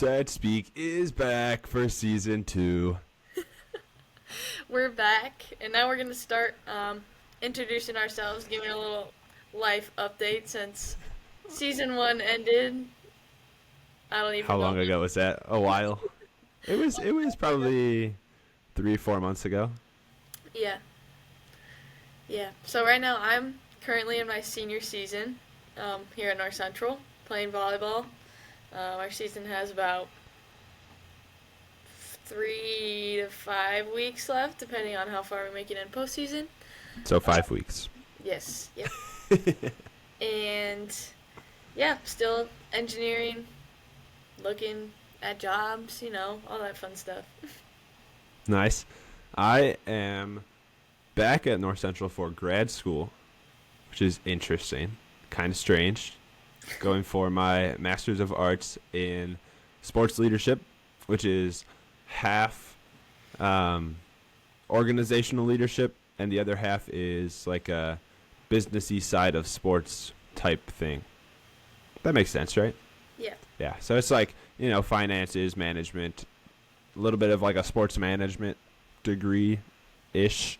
Bump.Set.Speak is back for season 2. We're back, and now we're going to start introducing ourselves, giving a little life update since season 1 ended. I don't even How know. long ago was that? A while. It was probably 3-4 months ago. Yeah. Yeah. So right now I'm currently in my senior season here at North Central playing volleyball. Our season has about 3 to 5 weeks left, depending on how far we make it in postseason. So 5 weeks. Yes. Yep. And yeah, still engineering, looking at jobs, all that fun stuff. Nice. I am back at North Central for grad school, which is interesting, kind of strange. Going for my Master's of Arts in Sports Leadership, which is half organizational leadership, and the other half is like a businessy side of sports type thing. That makes sense, right? Yeah. Yeah. So it's like, finances, management, a little bit of like a sports management degree-ish,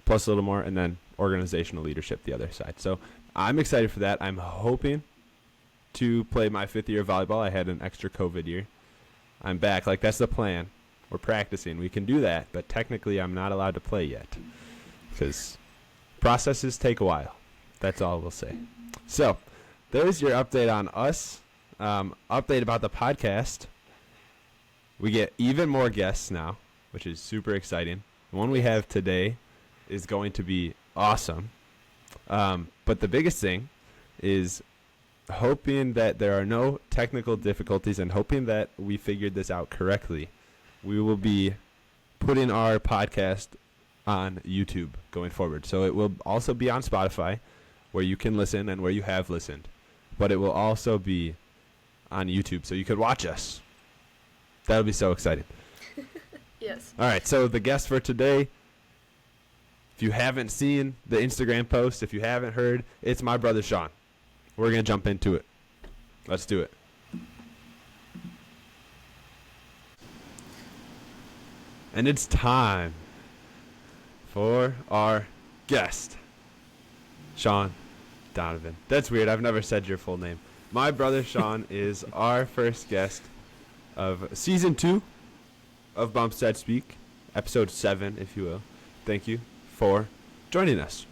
plus a little more, and then organizational leadership the other side. So I'm excited for that. I'm hoping to play my 5th year of volleyball. I had an extra COVID year. I'm back. Like, that's the plan. We're practicing. We can do that, but technically I'm not allowed to play yet because processes take a while. That's all we'll say. So there's your update on us. Update about the podcast. We get even more guests now, which is super exciting. The one we have today is going to be awesome. But the biggest thing is hoping that there are no technical difficulties and hoping that we figured this out correctly. We will be putting our podcast on YouTube going forward. So it will also be on Spotify, where you can listen and where you have listened. But it will also be on YouTube, so you could watch us. That'll be so exciting. Yes. All right, so the guest for today, if you haven't seen the Instagram post, if you haven't heard, it's my brother Sean. We're going to jump into it. Let's do it. And it's time for our guest, Sean Donovan. That's weird. I've never said your full name. My brother Sean is our first guest of season 2 of Bump.Set.Speak, episode 7, if you will. Thank you for joining us.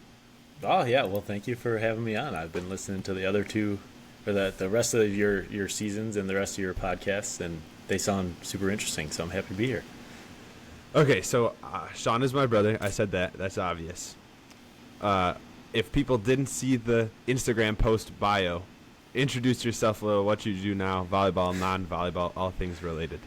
Oh, yeah. Well, thank you for having me on. I've been listening to the other two, or the rest of your seasons and the rest of your podcasts, and they sound super interesting, so I'm happy to be here. Okay, so Sean is my brother. I said that. That's obvious. If people didn't see the Instagram post bio, introduce yourself a little, what you do now, volleyball, non-volleyball, all things related.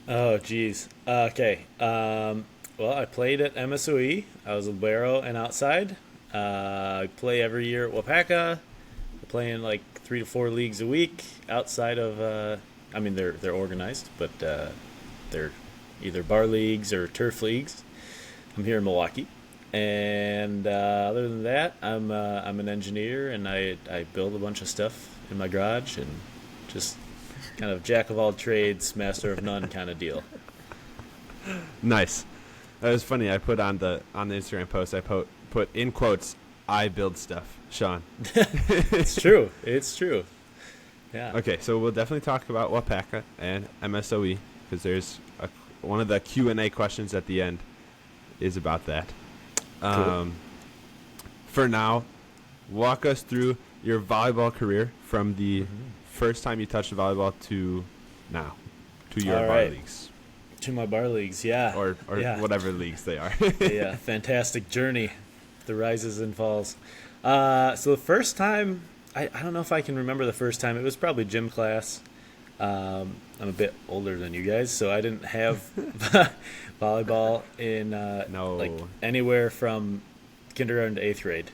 Oh, geez. Okay. Well, I played at MSOE. I was a libero and outside. I play every year at Wapaka. I play in like 3 to 4 leagues a week outside of, they're organized, but they're either bar leagues or turf leagues. I'm here in Milwaukee. And other than that, I'm an engineer, and I build a bunch of stuff in my garage, and just kind of jack of all trades, master of none kind of deal. Nice. That was funny. I put on the Instagram post, I put in quotes, I build stuff, Sean. It's true. It's true. Yeah. Okay, so we'll definitely talk about Wapaka and MSOE, because there's one of the Q&A questions at the end is about that. Cool. For now, walk us through your volleyball career from the first time you touched volleyball to now, to your All bar right. leagues. To my bar leagues, yeah. Or yeah. whatever leagues they are. Yeah, fantastic journey, the rises and falls. So the first time, I don't know if I can remember the first time. It was probably gym class. I'm a bit older than you guys, so I didn't have volleyball in like anywhere from kindergarten to 8th grade.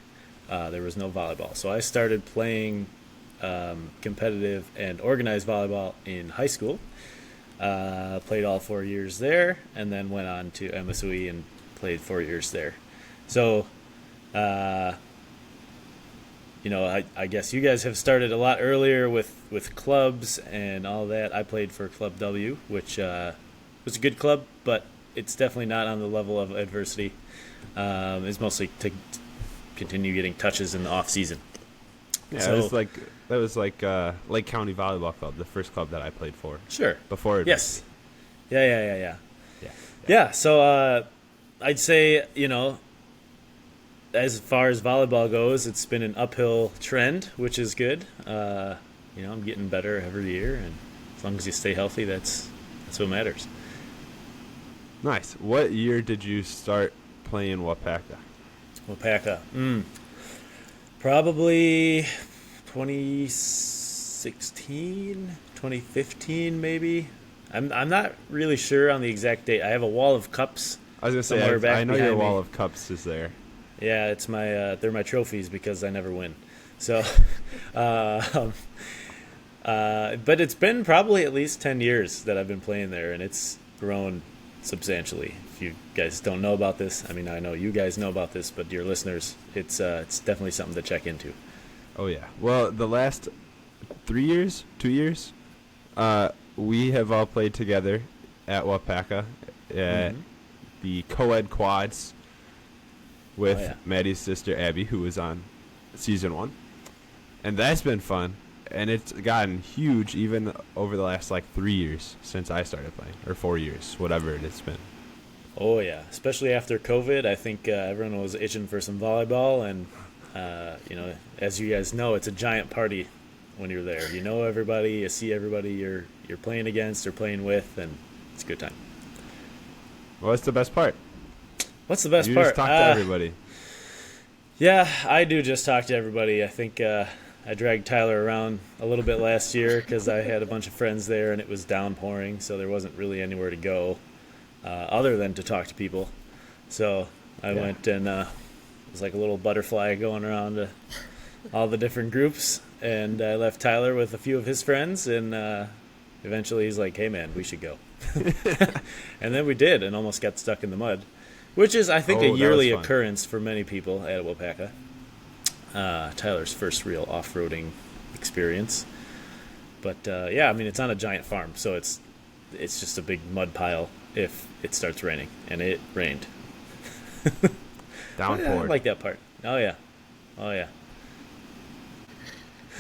There was no volleyball, so I started playing competitive and organized volleyball in high school. Played all 4 years there, and then went on to MSOE and played 4 years there. So I guess you guys have started a lot earlier with clubs and all that. I played for Club W, which was a good club, but it's definitely not on the level of adversity. It's mostly to continue getting touches in the off season. Yeah, So, that was like Lake County Volleyball Club, the first club that I played for. sure. Before Yes. adversity. Yeah. Yeah. Yeah. So I'd say as far as volleyball goes, it's been an uphill trend, which is good. I'm getting better every year, and as long as you stay healthy, that's what matters. Nice. What year did you start playing Wapaka? Wapaka. Probably 2016, 2015, maybe. I'm not really sure on the exact date. I have a wall of cups. I was gonna say somewhere back I know your behind me. wall of cups is there. Yeah, it's my they're my trophies because I never win. So, but it's been probably at least 10 years that I've been playing there, and it's grown substantially. If you guys don't know about this, I mean, I know you guys know about this, but your listeners, it's definitely something to check into. Oh yeah. Well, the last 2 years, we have all played together at Wapaka at the co-ed quads with Maddi's sister Abby, who was on season 1, and that's been fun. And it's gotten huge even over the last 3 years since I started playing, or 4 years, whatever it's been. Oh yeah, especially after COVID, I think everyone was itching for some volleyball, and as you guys know, it's a giant party when you're there. You know everybody, you see everybody you're playing against or playing with, and it's a good time. What's the best part? What's the best You part? just talk to everybody. Yeah, I do just talk to everybody. I think I dragged Tyler around a little bit last year because I had a bunch of friends there and it was downpouring, so there wasn't really anywhere to go other than to talk to people. So I went and it was like a little butterfly going around to all the different groups, and I left Tyler with a few of his friends, and eventually he's like, hey man, we should go. And then we did, and almost got stuck in the mud, which is, I think, a yearly occurrence for many people at Wapaka. Tyler's first real off-roading experience. But I mean, it's on a giant farm, so it's just a big mud pile if it starts raining, and it rained. Downpour. I like that part. Oh yeah.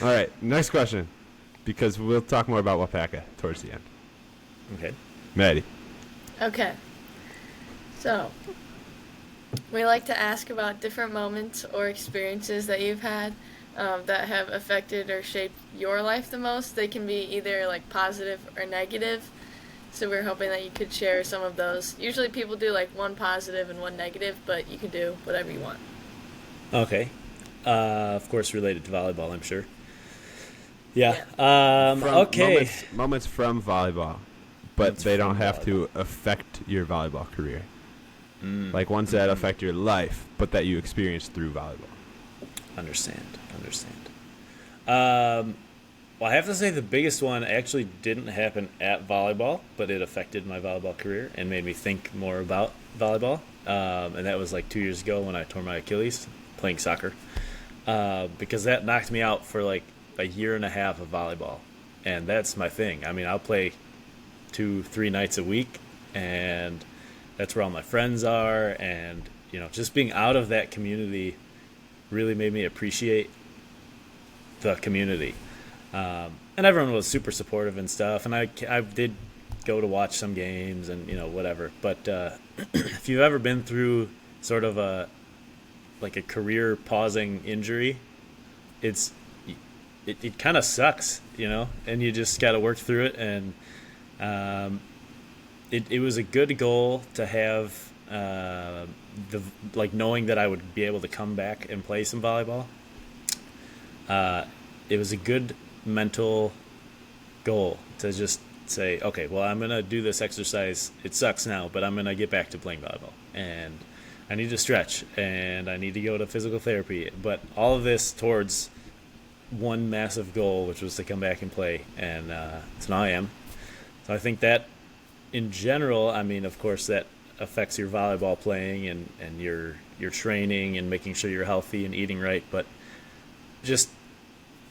All right, next question, because we'll talk more about Wapaka towards the end. Okay. Maddi. Okay. So, we like to ask about different moments or experiences that you've had that have affected or shaped your life the most. They can be either positive or negative. So we're hoping that you could share some of those. Usually people do one positive and one negative, but you can do whatever you want. Okay. Of course, related to volleyball, I'm sure. Yeah. Okay. Moments from volleyball, but they don't have to affect your volleyball career. Ones that affect your life, but that you experienced through volleyball. Understand. Well, I have to say the biggest one actually didn't happen at volleyball, but it affected my volleyball career and made me think more about volleyball. And that was 2 years ago when I tore my Achilles playing soccer, because that knocked me out for a year and a half of volleyball. And that's my thing. I mean, I'll play 2-3 nights a week, and that's where all my friends are. And, just being out of that community really made me appreciate the community. And everyone was super supportive and stuff. And I did go to watch some games and, whatever. But if you've ever been through sort of a career pausing injury, it kind of sucks, and you just got to work through it. And it was a good goal to have, knowing that I would be able to come back and play some volleyball. It was a good mental goal to just say, okay, well, I'm going to do this exercise. It sucks now, but I'm going to get back to playing volleyball. And I need to stretch, and I need to go to physical therapy. But all of this towards one massive goal, which was to come back and play. And so now I am. So I think that, in general, I mean, of course, that affects your volleyball playing and your training and making sure you're healthy and eating right. But just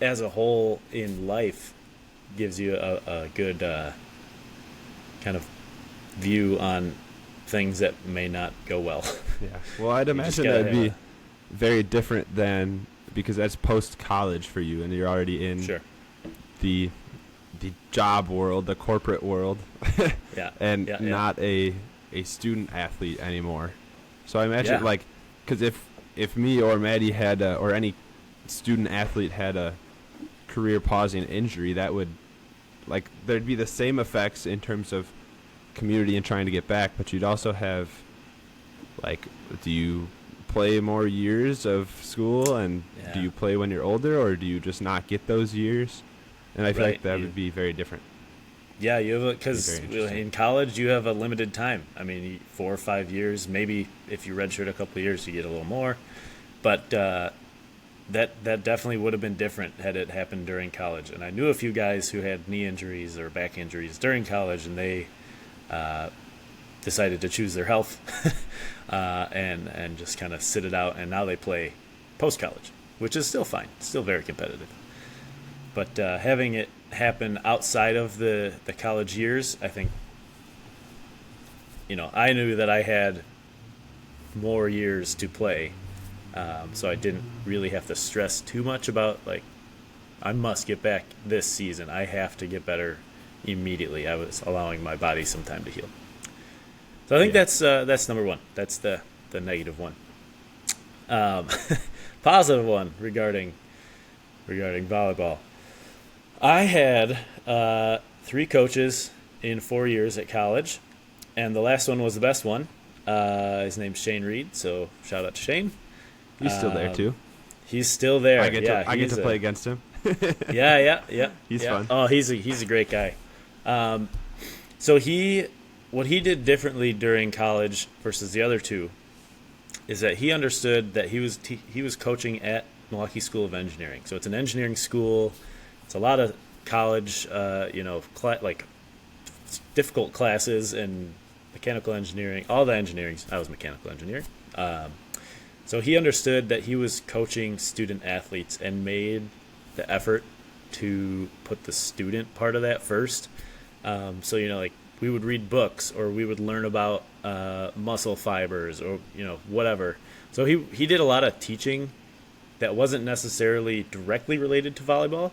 as a whole in life gives you a good kind of view on things that may not go well. Yeah. Well, I'd imagine that'd be very different than, because that's post college for you, and you're already in Sure. the job world, the corporate world, Yeah. and Yeah. not a student athlete anymore. So I imagine Yeah. like, because if me or Maddi had or any student athlete had a career pausing injury, that would, like, there'd be the same effects in terms of community and trying to get back, but you'd also have, like, do you play more years of school, and do Yeah. you play when you're older, or do you just not get those years? And I feel Right. like that would be very different. Yeah, you have because Very interesting. in college you have a limited time. I mean, 4 or 5 years. Maybe if you redshirt a couple of years, you get a little more. But that definitely would have been different had it happened during college. And I knew a few guys who had knee injuries or back injuries during college, and they decided to choose their health and just kind of sit it out. And now they play post college, which is still fine, still very competitive. But having it happen outside of the college years, I think, I knew that I had more years to play, so I didn't really have to stress too much about, like, I must get back this season. I have to get better immediately. I was allowing my body some time to heal. So I think that's number one. That's the negative one. Positive one regarding volleyball. I had 3 coaches in 4 years at college, and the last one was the best one. His name's Shane Reed, so shout out to Shane. He's still there too. He's still there. I get to play against him. Yeah. He's yeah. fun. Oh, he's a great guy. So what he did differently during college versus the other 2 is that he understood that he was coaching at Milwaukee School of Engineering. So it's an engineering school. It's a lot of college, like difficult classes and mechanical engineering, all the engineering. I was mechanical engineering. So he understood that he was coaching student athletes and made the effort to put the student part of that first. So, like, we would read books, or we would learn about muscle fibers, or, whatever. So he did a lot of teaching that wasn't necessarily directly related to volleyball,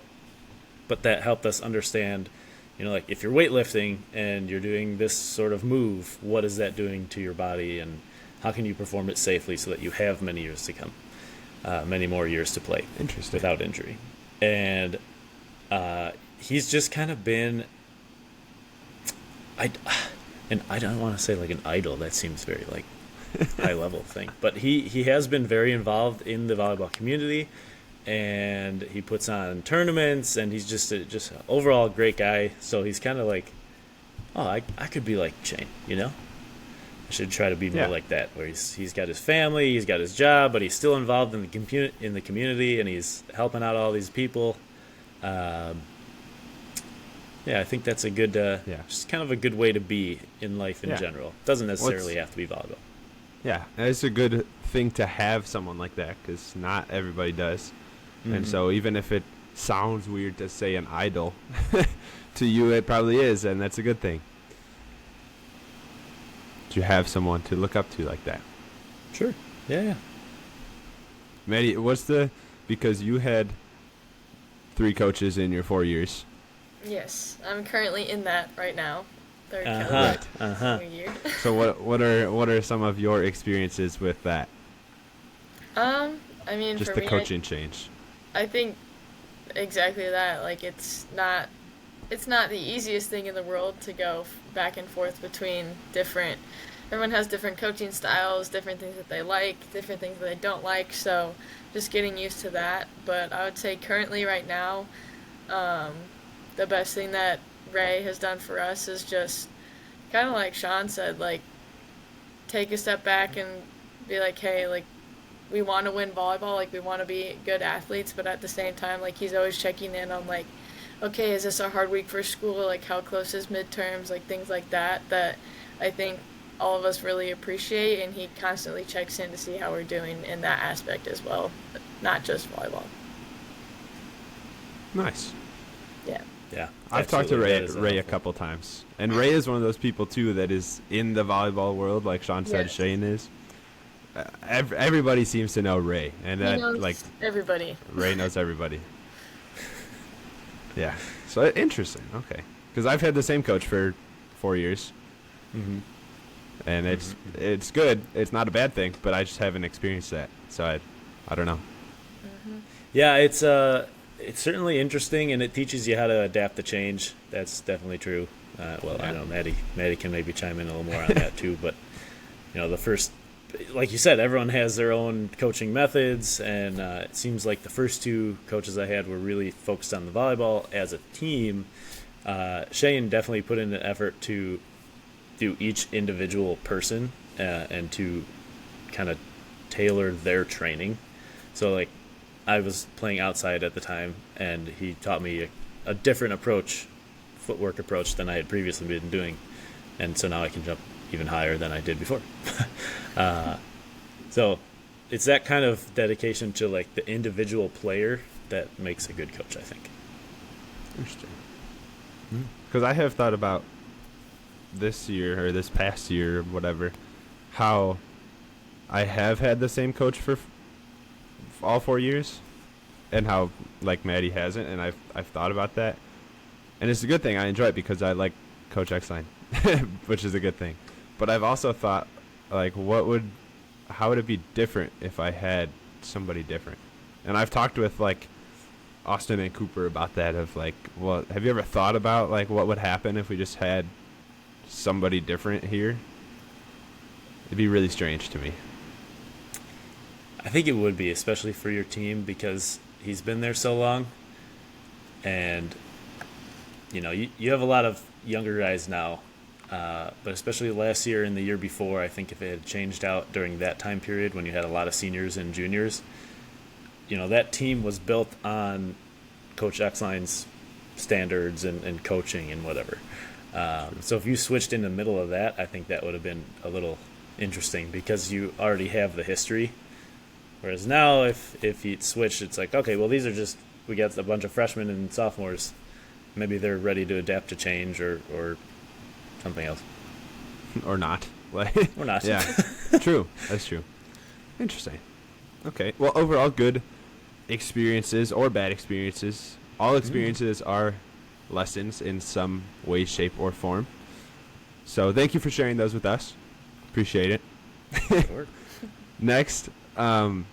but that helped us understand, like, if you're weightlifting and you're doing this sort of move, what is that doing to your body, and how can you perform it safely so that you have many years to come, many more years to play without injury. And he's just kind of been, I don't want to say like an idol. That seems very like high level thing, but he has been very involved in the volleyball community, and he puts on tournaments, and he's just an overall great guy. So he's kind of like, I could be like Shane, I should try to be more like that, where he's got his family, he's got his job, but he's still involved in the community, and he's helping out all these people. I think that's a good, just kind of a good way to be in life in general. Doesn't necessarily have to be volleyball. Yeah, it's a good thing to have someone like that, because not everybody does. Mm-hmm. And so even if it sounds weird to say an idol, to you it probably is, and that's a good thing. You have someone to look up to like that. Sure. Yeah. Maddi, because you had 3 coaches in your 4 years. Yes, I'm currently in that right now. Third year. So what are some of your experiences with that? I mean, just for the me, coaching change. I think exactly that. Like, it's not the easiest thing in the world to go back and forth between different. Everyone has different coaching styles, different things that they like, different things that they don't like. So just getting used to that. But I would say currently right now, the best thing that Ray has done for us is just kind of like Sean said, like, take a step back and be like, hey, like, we want to win volleyball, like, we want to be good athletes, but at the same time, like, he's always checking in on, like, okay, is this a hard week for school, like, how close is midterms, like, things like that I think all of us really appreciate, and he constantly checks in to see how we're doing in that aspect as well, not just volleyball. Nice. Yeah. Yeah, I've talked to absolutely. That is Ray a helpful. couple times, and Ray is one of those people too that is in the volleyball world, like Sean said. Yes. Shane is. Everybody seems to know Ray, and He that knows like everybody. Ray knows everybody. Yeah. So interesting. Okay. Because I've had the same coach for 4 years, Mm-hmm. and it's good. It's not a bad thing, but I just haven't experienced that, so I don't know. Yeah, it's certainly interesting, and it teaches you how to adapt to change. That's definitely true. Well, I know Maddi can maybe chime in a little more on that too, but the first, like you said, everyone has their own coaching methods, and it seems like the first two coaches I had were really focused on the volleyball as a team. Shane definitely put in an effort to do each individual person and to kind of tailor their training. So, like, I was playing outside at the time, and he taught me a different footwork approach than I had previously been doing, and so now I can jump even higher than I did before. So it's that kind of dedication to like the individual player that makes a good coach, I think. Interesting. Because I have thought about this year or this past year or whatever, how I have had the same coach for all 4 years, and how like Maddi hasn't, and I've thought about that, and it's a good thing. I enjoy it because I like Coach X-Line, which is a good thing. But I've also thought, like, how would it be different if I had somebody different? And I've talked with like Austin and Cooper about that. Of like, well, have you ever thought about like what would happen if we just had somebody different here? It'd be really strange to me. I think it would be, especially for your team, because he's been there so long, and you have a lot of younger guys now, but especially last year and the year before, I think if it had changed out during that time period when you had a lot of seniors and juniors, that team was built on Coach X-Line's standards and coaching and whatever. So if you switched in the middle of that, I think that would have been a little interesting because you already have the history. Whereas now, if you switch, it's like, okay, well, we got a bunch of freshmen and sophomores. Maybe they're ready to adapt to change or something else. Or not. Like, Or not. Yeah. True. That's true. Interesting. Okay. Well, overall, good experiences or bad experiences. All experiences are lessons in some way, shape, or form. So thank you for sharing those with us. Appreciate it. Sure. Next, kind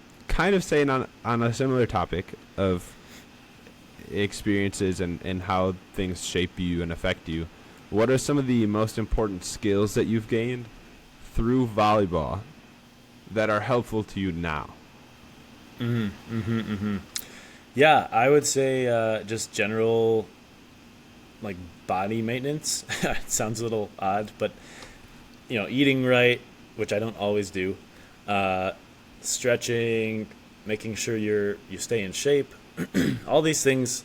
of staying on a similar topic of experiences and how things shape you and affect you. What are some of the most important skills that you've gained through volleyball that are helpful to you now? Yeah, I would say just general, like, body maintenance. It sounds a little odd, but eating right, which I don't always do. Stretching, making sure you stay in shape. All these things,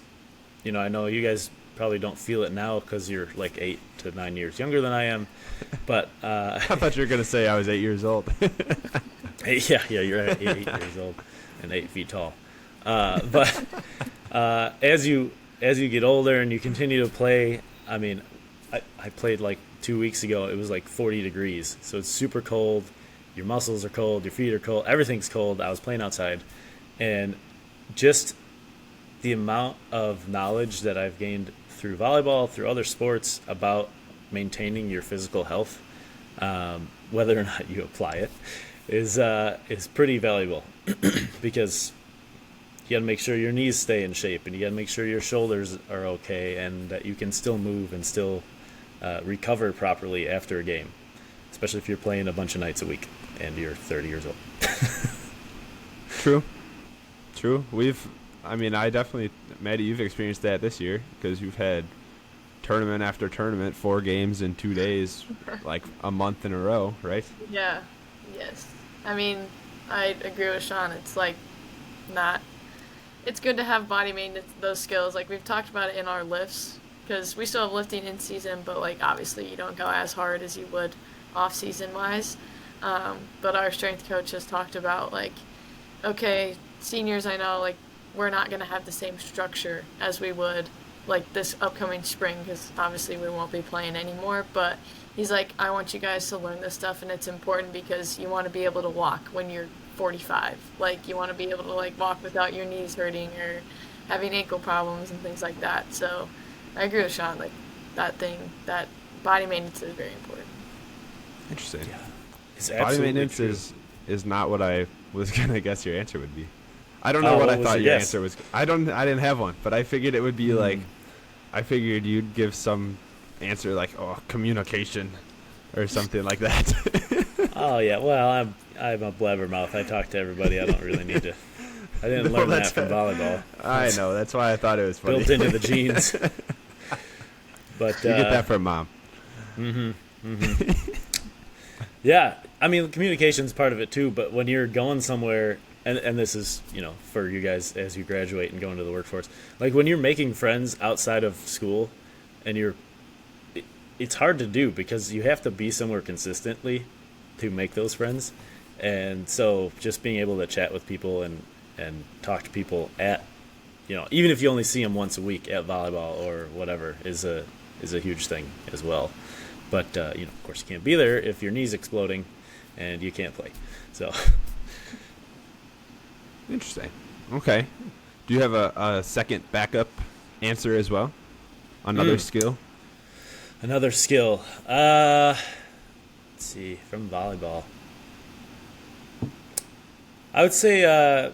I know you guys probably don't feel it now because you're like 8 to 9 years younger than I am, but I thought you were going to say I was 8 years old. yeah, you're 8 years old and 8 feet tall. But as you get older and you continue to play, I mean, I played like 2 weeks ago. It was like 40 degrees, so it's super cold. Your muscles are cold, your feet are cold, everything's cold. I was playing outside, and just the amount of knowledge that I've gained through volleyball, through other sports, about maintaining your physical health, whether or not you apply it, is pretty valuable because you got to make sure your knees stay in shape, and you got to make sure your shoulders are okay, and that you can still move and still recover properly after a game, especially if you're playing a bunch of nights a week and you're 30 years old. True. I definitely, Maddi, you've experienced that this year because you've had tournament after tournament, 4 games in 2 days, like a month in a row, right? Yeah. Yes. I mean, I agree with Sean. It's like not. It's good to have body maintenance, those skills. Like we've talked about it in our lifts because we still have lifting in season, but like obviously you don't go as hard as you would off season wise. But our strength coach has talked about like, okay, seniors I know like we're not going to have the same structure as we would like this upcoming spring, because obviously we won't be playing anymore. But he's like, I want you guys to learn this stuff, and it's important because you want to be able to walk when you're 45. Like, you want to be able to like walk without your knees hurting or having ankle problems and things like that. So I agree with Sean. Like, that body maintenance is very important. Interesting. Yeah. It's Body absolutely maintenance true. is not what I was gonna guess your answer would be. I don't know Oh, what what I was thought your your guess? answer was. I didn't have one, but I figured it would be like, I figured you'd give some answer like, oh, communication, or something like that. Oh yeah, well I'm a blabbermouth. I talk to everybody. I don't really need to. I didn't No, learn that that's from volleyball. I know. That's why I thought it was funny. Built into the genes. But You get that from mom. yeah, I mean communication's part of it too. But when you're going somewhere, and this is for you guys as you graduate and go into the workforce, like when you're making friends outside of school, and it's hard to do because you have to be somewhere consistently to make those friends. And so just being able to chat with people and talk to people at, even if you only see them once a week at volleyball or whatever is a huge thing as well. But, of course you can't be there if your knee's exploding and you can't play. So. Interesting. Okay. Do you have a second backup answer as well? Another skill? Another skill. Let's see, from volleyball. I would say I'd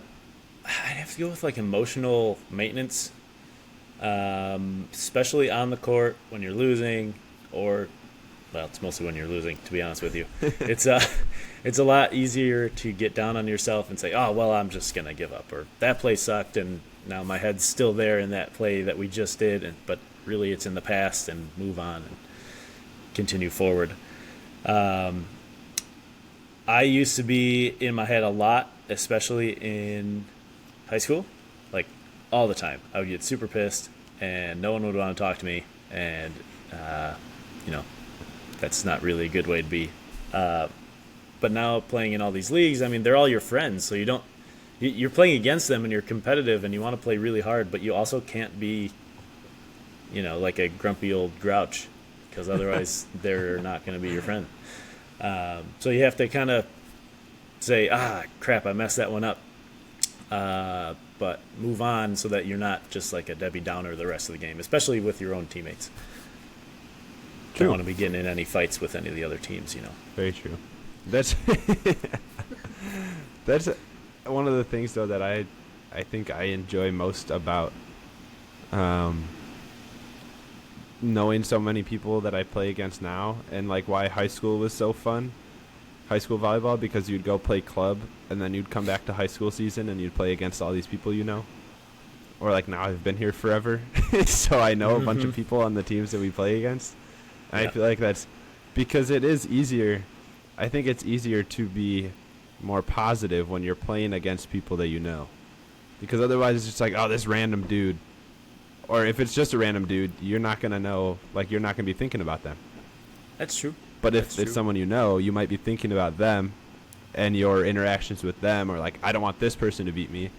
have to go with like emotional maintenance, especially on the court when you're losing, or it's mostly when you're losing. To be honest with you, it's a lot easier to get down on yourself and say, oh well, I'm just gonna give up, or that play sucked, and now my head's still there in that play that we just did, but really it's in the past, and move on and continue forward. I used to be in my head a lot, especially in high school, like all the time. I would get super pissed, and no one would want to talk to me, and that's not really a good way to be. But now playing in all these leagues, I mean, they're all your friends, so you're playing against them, and you're competitive, and you want to play really hard, but you also can't be, like a grumpy old grouch, because otherwise they're not going to be your friend. So you have to kind of say, crap, I messed that one up. But move on so that you're not just like a Debbie Downer the rest of the game, especially with your own teammates. Don't want to be getting in any fights with any of the other teams, Very true. That's one of the things though that I think I enjoy most about knowing so many people that I play against now, and like why high school was so fun, high school volleyball, because you'd go play club and then you'd come back to high school season and you'd play against all these people, or like now I've been here forever so I know a bunch of people on the teams that we play against, and I feel like that's because it is easier. I think it's easier to be more positive when you're playing against people that because otherwise it's just like, oh, this random dude. Or if it's just a random dude, you're not going to know, like, you're not going to be thinking about them. That's true. But if it's someone you might be thinking about them and your interactions with them, or like, I don't want this person to beat me.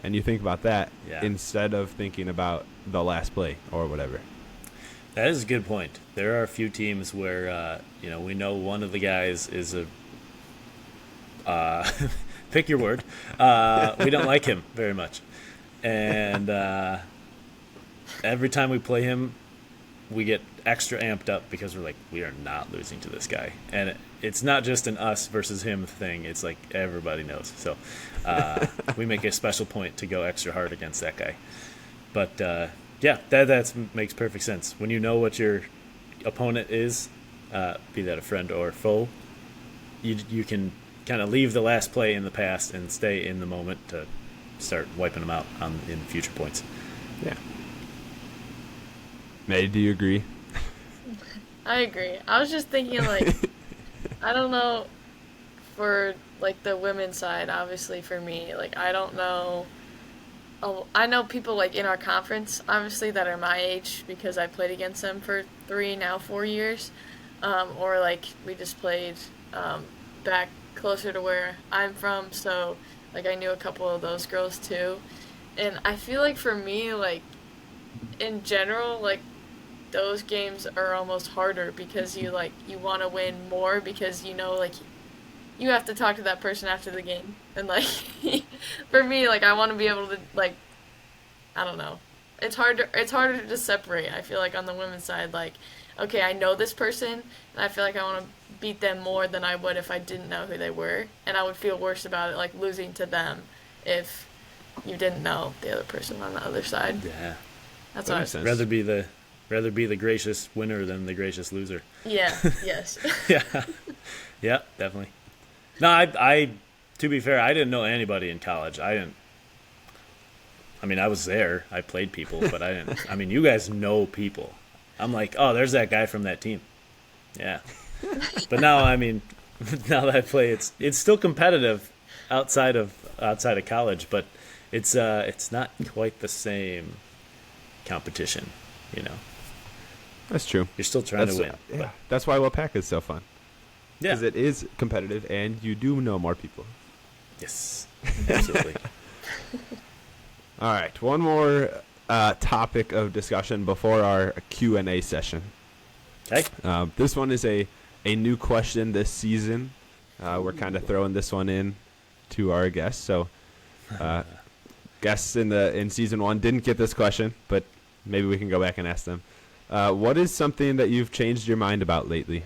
And you think about that instead of thinking about the last play or whatever. That is a good point. There are a few teams where, we know one of the guys is pick your word. We don't like him very much. And every time we play him, we get extra amped up because we're like, we are not losing to this guy. And it's not just an us versus him thing. It's like everybody knows. So we make a special point to go extra hard against that guy. But that makes perfect sense. When you know what your opponent is, be that a friend or foe, you can kind of leave the last play in the past and stay in the moment to start wiping them out in future points. Yeah. May, do you agree? I agree. I was just thinking, like, I don't know, for, like, the women's side, obviously, for me, like, I don't know. I know people, like, in our conference, obviously, that are my age, because I played against them for 4 years. Or, like, we just played back closer to where I'm from, so, like, I knew a couple of those girls, too. And I feel like for me, like in general, like those games are almost harder because you want to win more because like you have to talk to that person after the game. And like for me, like I want to be able to like I don't know. It's harder to just separate. I feel like on the women's side like okay, I know this person and I feel like I want to beat them more than I would if I didn't know who they were, and I would feel worse about it like losing to them if you didn't know the other person on the other side. Yeah. That's That what I makes sense. Rather be the gracious winner than the gracious loser. Yeah, yes. Yeah. Yeah, definitely. No, I to be fair, I didn't know anybody in college. I mean, I was there. I played people, but I didn't. I mean, you guys know people. I'm like, oh, there's that guy from that team. Yeah. But now, I mean, now that I play, it's still competitive outside of college, but it's not quite the same competition, you know. That's true. You're still trying to win. Yeah. That's why WPAC is so fun. Yeah. Because it is competitive and you do know more people. Yes. Absolutely. All right, one more topic of discussion before our Q&A session. Okay. This one is a new question this season. We're kind of throwing this one in to our guests. So guests in season 1 didn't get this question, but maybe we can go back and ask them. What is something that you've changed your mind about lately?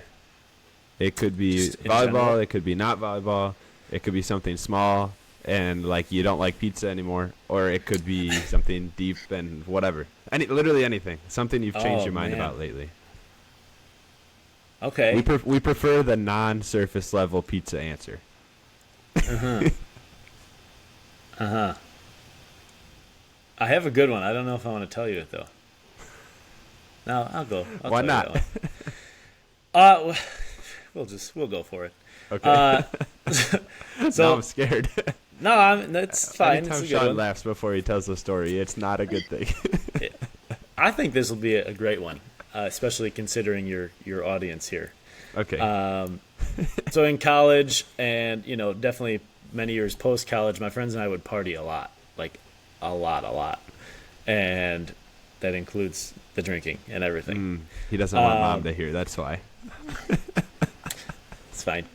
It could be Just in volleyball. general? It could be not volleyball. It could be something small and like you don't like pizza anymore, or it could be something deep and whatever. Literally anything. Something you've changed Oh, your mind man. about lately. Okay. We prefer the non-surface level pizza answer. Uh-huh. Uh-huh. I have a good one. I don't know if I want to tell you it, though. No, I'll go. Why tell you not? that one. We'll go for it. Okay. So now I'm scared. no, that's fine. Anytime It's a good Sean one. laughs before he tells the story, it's not a good thing. I think this will be a great one, especially considering your audience here. Okay. So in college and, definitely many years post-college, my friends and I would party a lot, like a lot. And that includes the drinking and everything. He doesn't want mom to hear. That's why. It's fine.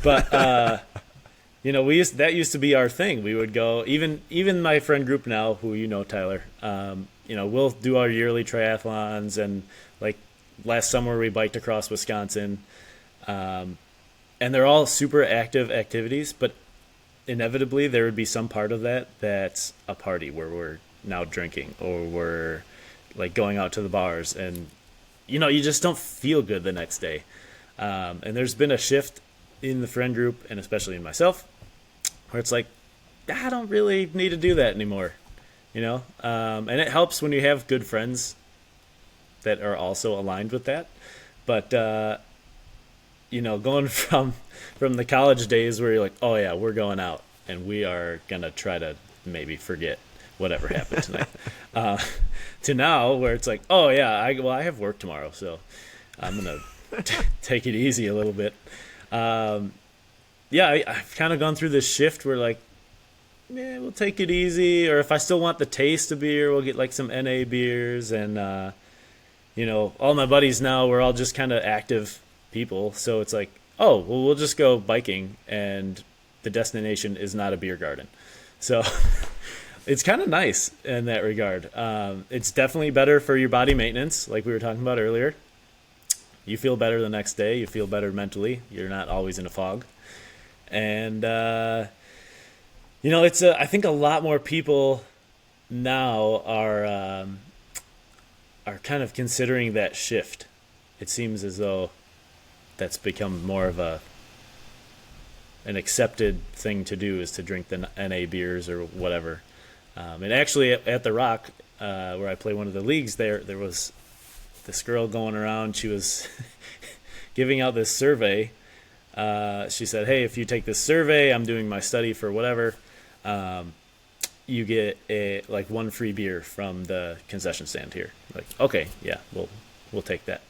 But, that used to be our thing. We would go, even my friend group now, who Tyler, we'll do our yearly triathlons, and like last summer we biked across Wisconsin. And they're all super active activities, but inevitably there would be some part of that's a party where we're now drinking, or we're like going out to the bars, and you just don't feel good the next day. And there's been a shift in the friend group, and especially in myself, where it's like, I don't really need to do that anymore, and it helps when you have good friends that are also aligned with that. But going from the college days where you're like, oh yeah, we're going out and we are gonna try to maybe forget whatever happened tonight, to now where it's like, oh yeah, I have work tomorrow, so I'm gonna take it easy a little bit. I've kind of gone through this shift where like, we'll take it easy, or if I still want the taste of beer, we'll get like some NA beers, and all my buddies now, we're all just kind of active people, so it's like, oh, well, we'll just go biking, and the destination is not a beer garden, so it's kind of nice in that regard. It's definitely better for your body maintenance, like we were talking about earlier. You feel better the next day. You feel better mentally. You're not always in a fog. And, it's I think a lot more people now are kind of considering that shift. It seems as though that's become more of an accepted thing to do, is to drink the NA beers or whatever. And actually at the Rock, where I play one of the leagues, there was this girl going around. She was giving out this survey. She said, hey, if you take this survey, I'm doing my study for whatever, you get one free beer from the concession stand here. Like, okay, yeah, we'll take that.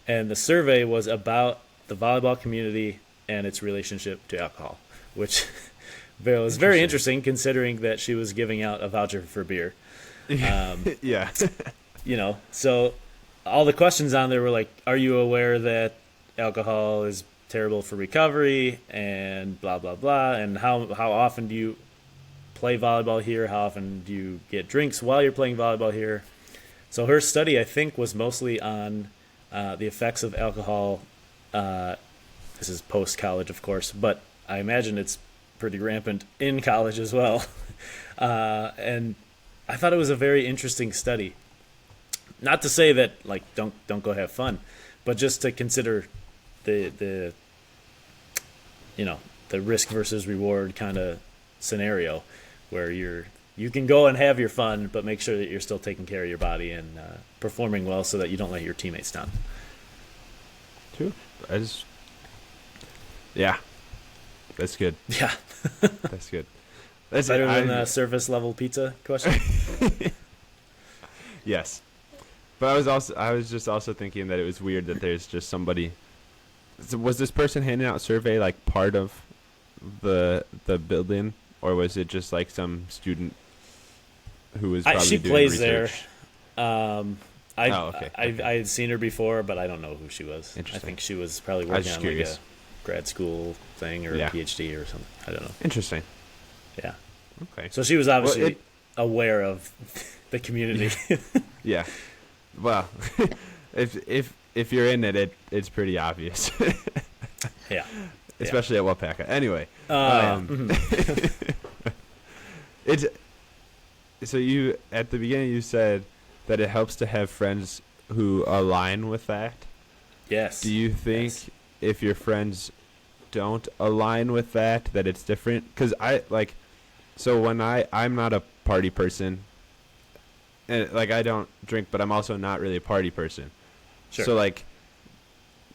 And the survey was about the volleyball community and its relationship to alcohol, which It was very interesting considering that she was giving out a voucher for beer. Yeah. So all the questions on there were like, are you aware that alcohol is terrible for recovery and blah, blah, blah. And how often do you play volleyball here? How often do you get drinks while you're playing volleyball here? So her study, I think, was mostly on the effects of alcohol. This is post-college, of course, but I imagine it's pretty rampant in college as well. And I thought it was a very interesting study. Not to say that like don't go have fun, but just to consider the risk versus reward kind of scenario where you can go and have your fun, but make sure that you're still taking care of your body and performing well so that you don't let your teammates down. True. Yeah. That's good. Yeah. That's good. That's better than the surface level pizza question. Yes. But I was just also thinking that it was weird that there's just somebody. Was this person handing out a survey like part of the building, or was it just like some student who was probably she doing plays research? there. Okay. I had seen her before, but I don't know who she was. Interesting. I think she was probably I was working just on curious. like a grad school thing or a PhD or something. I don't know. Interesting. Yeah. Okay. So she was obviously aware of the community. Yeah. Well, if you're in it, it's pretty obvious. Yeah. Especially at Wapaka. Anyway. It's so you at the beginning you said that it helps to have friends who align with that. Yes. Do you think if your friends don't align with that it's different? Because when I'm not a party person, and like I don't drink, but I'm also not really a party person. Sure. So like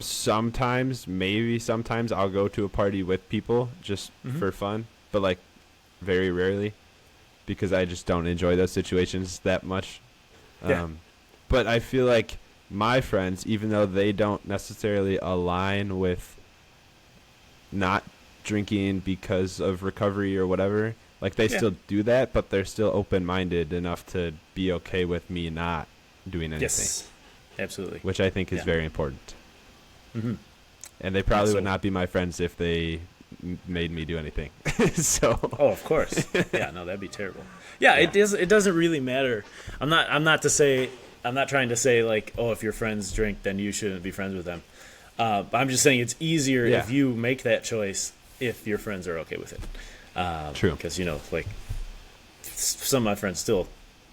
sometimes I'll go to a party with people just for fun, but like very rarely because I just don't enjoy those situations that much. Yeah. But I feel like my friends, even though they don't necessarily align with not drinking because of recovery or whatever, like they still do that, but they're still open-minded enough to be okay with me not doing anything. Yes, absolutely. Which I think is very important. Mm-hmm. And they probably would not be my friends if they made me do anything. So. Oh, of course. Yeah, no, that'd be terrible. Yeah, it doesn't really matter. I'm not trying to say like, oh, if your friends drink, then you shouldn't be friends with them. I'm just saying it's easier if you make that choice if your friends are okay with it. True. Because like some of my friends still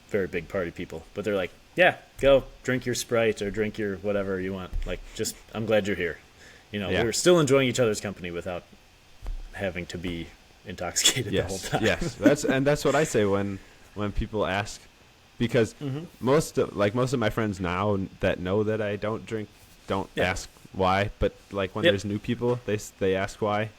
very big party people, but they're like, yeah, go drink your Sprite or drink your whatever you want. Like, just I'm glad you're here. We're still enjoying each other's company without having to be intoxicated the whole time. Yes, that's what I say when people ask, because most of my friends now that know that I don't drink don't ask why, but like when there's new people, they ask why,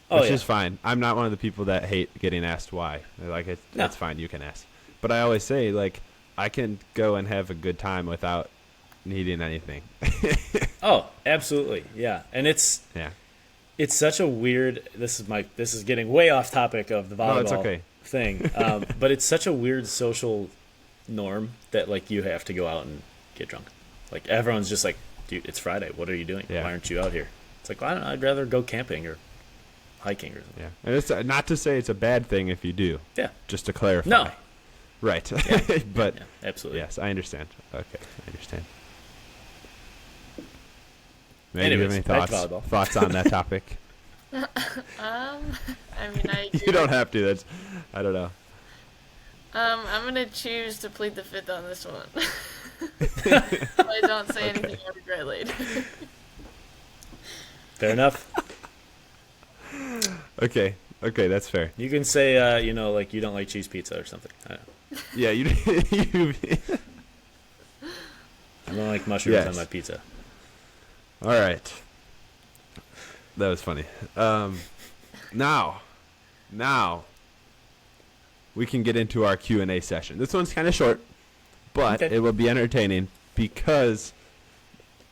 which is fine. I'm not one of the people that hate getting asked why. They're like, that's fine, you can ask. But I always say like I can go and have a good time without needing anything. Oh, absolutely, yeah, and it's such a weird. This is getting way off topic of the volleyball thing, but it's such a weird social norm that like you have to go out and get drunk. Like everyone's just like, dude, it's Friday. What are you doing? Why aren't you out here? It's like, well, I don't know, I'd rather go camping or hiking or something. Yeah, and it's not to say it's a bad thing if you do. Yeah, just to clarify. No. Right. But absolutely. Yes, I understand. Okay, I understand. Maybe Anyways, you have any thoughts on that topic? I mean, I do. You don't have to. That's, I don't know. I'm gonna choose to plead the fifth on this one. If I don't say anything, I regret later. Fair enough. Okay, that's fair. You can say, like you don't like cheese pizza or something. I don't know. Yeah, you. I don't like mushrooms on my pizza. All right. That was funny. Now, we can get into our Q&A session. This one's kind of short, but it will be entertaining because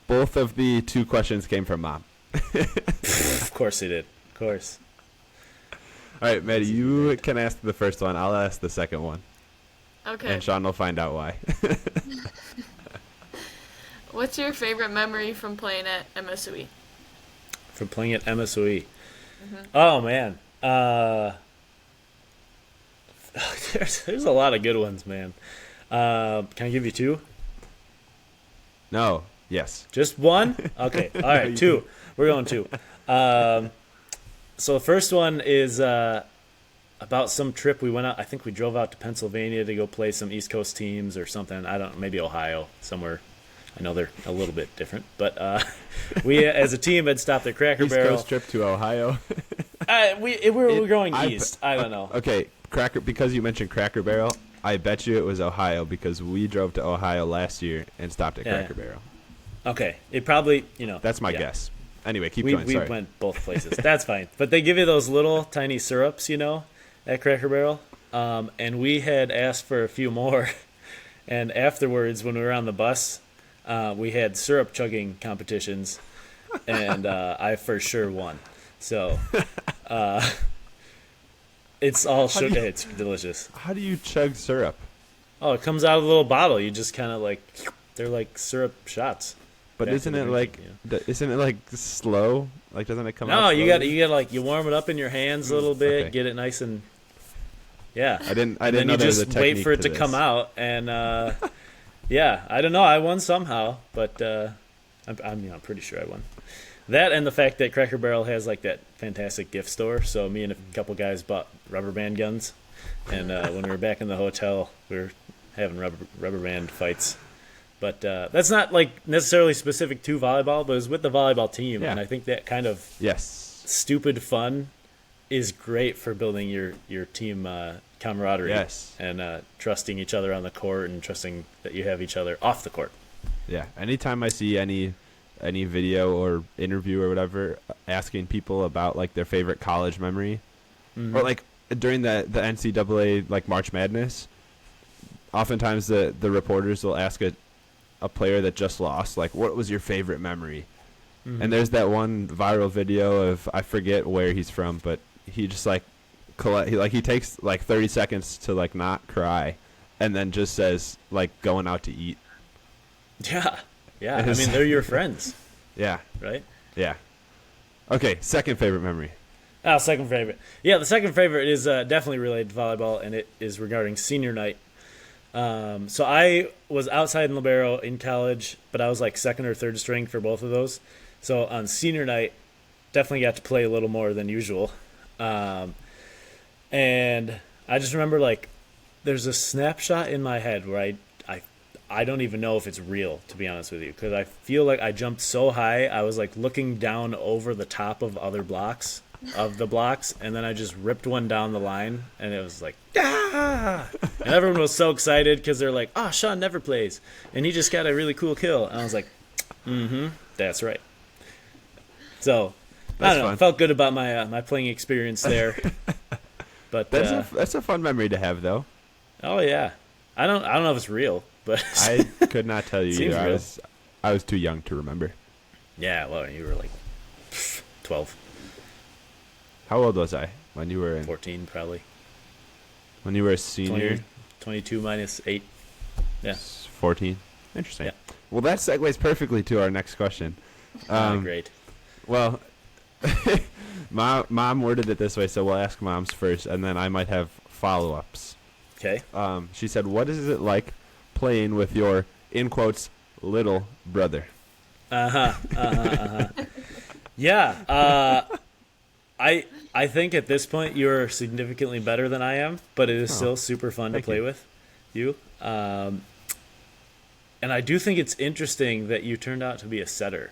both of the two questions came from Mom. Of course they did. Of course. right, Maddie, you can ask the first one. I'll ask the second one. Okay. And Sean will find out why. What's your favorite memory from playing at MSOE? From playing at MSOE. Oh man, there's a lot of good ones, man. Can I give you two? No. Yes. Just one? Okay. All right, two. We're going two. So the first one is about some trip we went out. I think we drove out to Pennsylvania to go play some East Coast teams or something. I don't know, maybe Ohio, somewhere. I know they're a little bit different. But we, as a team, had stopped at Cracker East Barrel. Coast trip to Ohio. We were going east. I don't know. Okay, because you mentioned Cracker Barrel, I bet you it was Ohio because we drove to Ohio last year and stopped at Cracker Barrel. Okay. It probably, That's my guess. Anyway, keep we going. We Sorry. went both places. That's fine. But they give you those little tiny syrups, at Cracker Barrel. And we had asked for a few more. And afterwards, when we were on the bus, we had syrup chugging competitions. And I for sure won. So it's all sugar. It's delicious. How do you chug syrup? Oh, it comes out of a little bottle. You just kind of they're like syrup shots. But isn't it like slow? Like doesn't it come out? No, you slowly? got you warm it up in your hands a little bit, Okay. get it nice and I didn't know you there was a just wait technique for it to this. come out and I don't know, I won somehow, but I'm pretty sure I won. That and the fact that Cracker Barrel has like that fantastic gift store, so me and a couple guys bought rubber band guns, and when we were back in the hotel, we were having rubber band fights. But that's not like necessarily specific to volleyball, but it was with the volleyball team, and I think that kind of stupid fun is great for building your team camaraderie. Yes. And trusting each other on the court and trusting that you have each other off the court. Yeah. Anytime I see any video or interview or whatever asking people about like their favorite college memory, or like during the NCAA like March Madness, oftentimes the reporters will ask a player that just lost, like, what was your favorite memory? And there's that one viral video of, I forget where he's from, but he just he takes like 30 seconds to like not cry, and then just says like going out to eat. Yeah. I mean, they're your friends. Yeah. Right? Yeah. Okay, second favorite memory. Oh, second favorite. Yeah, the second favorite is definitely related to volleyball, and it is regarding senior night. So I was outside in Libero in college, but I was like second or third string for both of those. So on senior night, definitely got to play a little more than usual. And I just remember like there's a snapshot in my head where I don't even know if it's real, to be honest with you, because I feel like I jumped so high, I was like looking down over the top of other blocks, and then I just ripped one down the line, and it was like, ah! And everyone was so excited because they're like, oh, Sean never plays, and he just got a really cool kill. And I was like, that's right. So, I don't know, felt good about my my playing experience there. But that's a fun memory to have, though. Oh yeah, I don't know if it's real, but I could not tell you Seems either. real. I was too young to remember. Yeah, well, you were like 12, How old was I when you were 14 probably. when you were a senior? 22 minus 8. Yeah. 14. Interesting. Yeah. Well, that segues perfectly to our next question. Great. Well, mom worded it this way, so we'll ask moms first, and then I might have follow-ups. Okay. She said, what is it like playing with your, in quotes, little brother? Yeah. I think at this point you're significantly better than I am, but it is still super fun to play with you. And I do think it's interesting that you turned out to be a setter.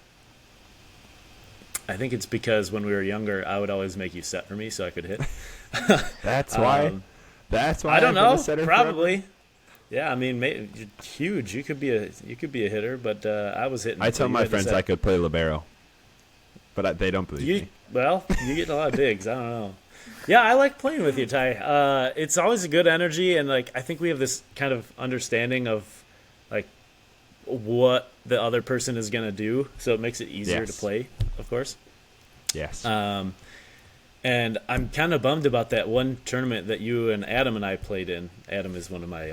I think it's because when we were younger, I would always make you set for me so I could hit. That's why. That's why. I don't I've been a know. setter Probably. forever. Yeah, I mean, you're huge. You could be a hitter, but I was hitting. I tell my friends I could play libero, but they don't believe me. Well, you get a lot of digs. I don't know. Yeah, I like playing with you, Ty. It's always a good energy, and like I think we have this kind of understanding of like what the other person is gonna do, so it makes it easier to play. Of course. Yes. And I'm kind of bummed about that one tournament that you and Adam and I played in. Adam is one of my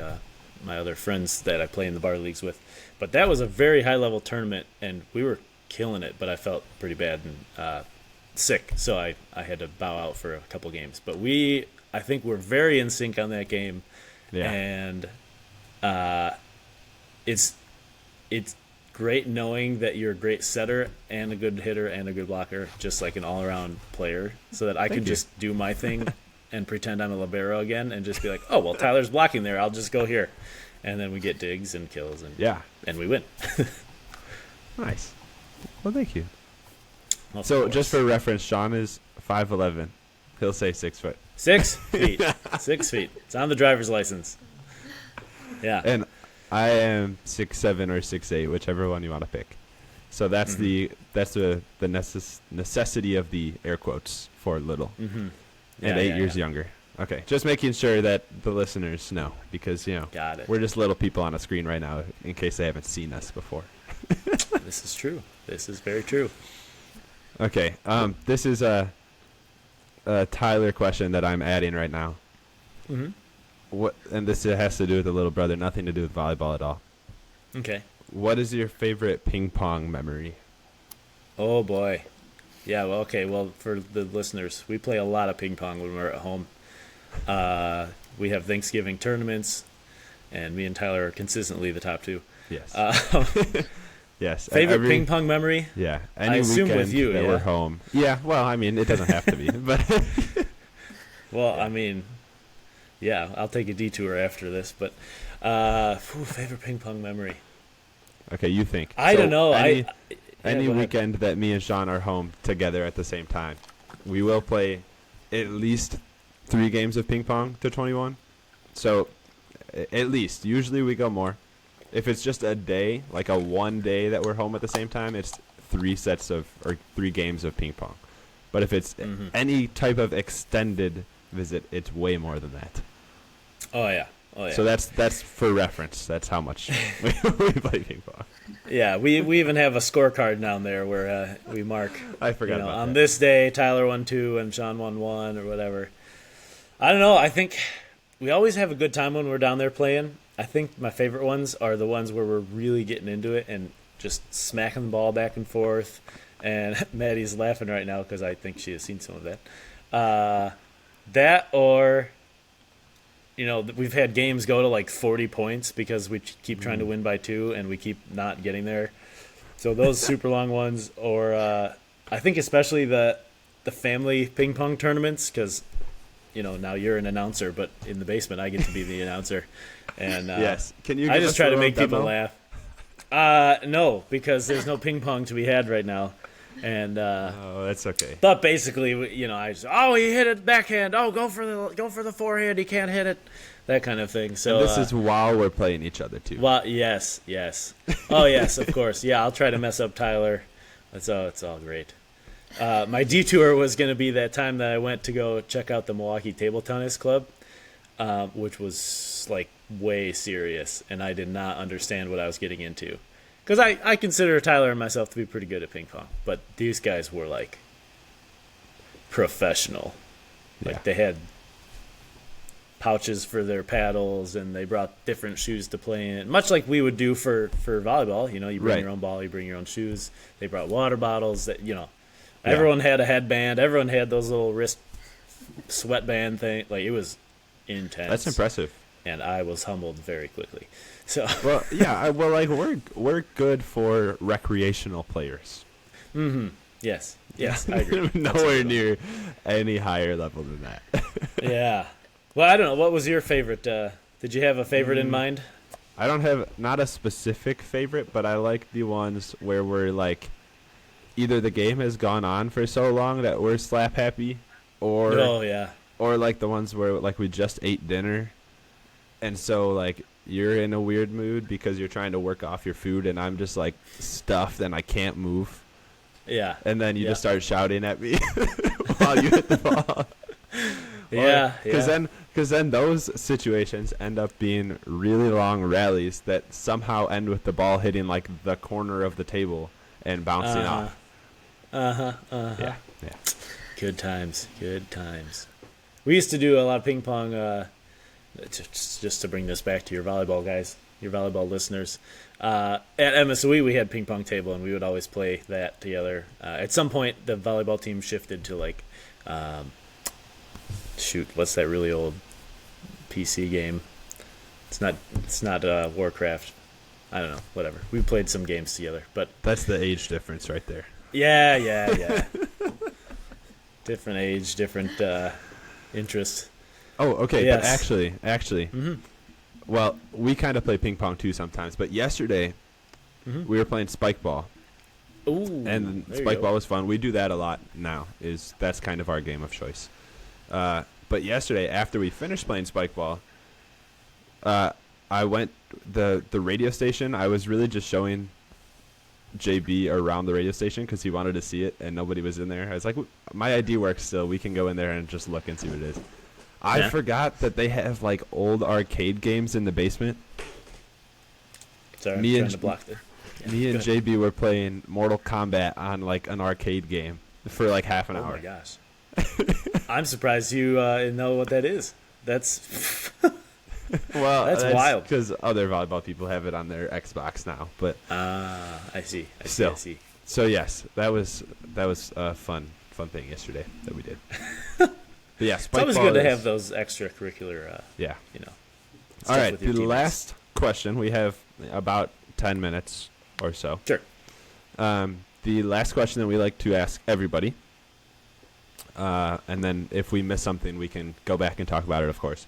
other friends that I play in the bar leagues with. But that was a very high level tournament, and we were killing it. But I felt pretty bad and sick, so I had to bow out for a couple games. But I think we're very in sync on that game, and it's great knowing that you're a great setter and a good hitter and a good blocker, just like an all-around player, so that I can just do my thing and pretend I'm a libero again and just be like, oh, well, Tyler's blocking there. I'll just go here. And then we get digs and kills and we win. Nice. Well, thank you. Well, So just for reference, Sean is 5'11". He'll say 6 foot. 6 feet. 6 feet. It's on the driver's license. Yeah. And I am 6'7" or 6'8", whichever one you want to pick. So that's the necessity of the air quotes for little. Mm-hmm. And 8 years younger. Okay, just making sure that the listeners know, because Got it. we're just little people on a screen right now, in case they haven't seen us before. This is true. This is very true. Okay, this is a Tyler question that I'm adding right now. Mm-hmm. And this has to do with the little brother, nothing to do with volleyball at all. Okay. What is your favorite ping pong memory? Oh boy. Yeah. Well. Okay. Well, for the listeners, we play a lot of ping pong when we're at home. We have Thanksgiving tournaments, and me and Tyler are consistently the top two. Yes. Yes. Favorite ping pong memory? Yeah. I assume with you, that we're home. Yeah. Well, I mean, it doesn't have to be, but. Well, I mean, yeah, I'll take a detour after this, but favorite ping pong memory. Okay, you think? I don't know. Any weekend that me and Sean are home together at the same time, we will play at least 3 games of ping pong to 21. So, at least. Usually we go more. If it's just a day, like a one day that we're home at the same time, it's 3 games of ping pong. But if it's any type of extended visit, it's way more than that. Oh yeah. So that's for reference. That's how much we play ping pong. Yeah, we even have a scorecard down there where we mark. I forgot about on that. this day, Tyler won 2 and Sean won 1 or whatever. I don't know. I think we always have a good time when we're down there playing. I think my favorite ones are the ones where we're really getting into it and just smacking the ball back and forth. And Maddie's laughing right now because I think she has seen some of that. That or, we've had games go to like 40 points because we keep trying to win by 2 and we keep not getting there. So those super long ones, or I think especially the family ping pong tournaments because, now you're an announcer, but in the basement I get to be the announcer. And yes, can you? I just try to make people laugh. No, because there's no ping pong to be had right now. And oh, that's okay. But basically, I just, he hit it backhand. Oh, go for the forehand. He can't hit it. That kind of thing. So and this is while we're playing each other too. Well, yes. Oh, yes, of course. Yeah, I'll try to mess up Tyler. It's all great. My detour was going to be that time that I went to go check out the Milwaukee Table Tennis Club, which was like way serious, and I did not understand what I was getting into. Because I consider Tyler and myself to be pretty good at ping pong, but these guys were like professional. Like they had pouches for their paddles, and they brought different shoes to play in, much like we would do for volleyball. You bring your own ball, you bring your own shoes. They brought water bottles. That everyone had a headband. Everyone had those little wrist sweatband thing. Like it was intense. That's impressive. And I was humbled very quickly. So well, yeah, we're good for recreational players. Mm-hmm. Yes, I agree. Nowhere near any higher level than that. Yeah. Well, I don't know. What was your favorite? Did you have a favorite in mind? I don't have not a specific favorite, but I like the ones where we're like, either the game has gone on for so long that we're slap happy, or or like the ones where like we just ate dinner. And so, like, you're in a weird mood because you're trying to work off your food, and I'm just, like, stuffed and I can't move. Yeah. And then you just start shouting at me while you hit the ball. Because then those situations end up being really long rallies that somehow end with the ball hitting, like, the corner of the table and bouncing off. Yeah. Good times. Good times. We used to do a lot of ping pong. Just to bring this back to your volleyball guys, your volleyball listeners. At MSOE, we had ping pong table, and we would always play that together. At some point, the volleyball team shifted to like, what's that really old PC game? It's not Warcraft. I don't know. Whatever. We played some games together, but That's the age difference right there. yeah. Different age, different interest. Oh, okay. Yes. But actually, well, we kind of play ping pong too sometimes. But yesterday, we were playing spike ball, Ooh, and there you spike go. ball was fun. We do that a lot now. That's kind of our game of choice. But yesterday, after we finished playing spike ball, I went the radio station. I was really just showing JB around the radio station because he wanted to see it, and nobody was in there. I was like, my ID works still. We can go in there and just look and see what it is. I Yeah. forgot that they have like old arcade games in the basement. Sorry, Me I'm and trying to block there. Yeah, Me and go ahead. JB were playing Mortal Kombat on like an arcade game for like half an Oh hour. my gosh. I'm surprised you know what that is. That's Well, That's wild. because other volleyball people have it on their Xbox now. But I see. Still. I see. so yes, that was a fun thing yesterday that we did. But yeah, It's spike always ball good to is- have those extracurricular, Yeah. stuff All right, with your the teammates. last question. We have about 10 minutes or so. Sure. The last question that we like to ask everybody, and then if we miss something, we can go back and talk about it, of course.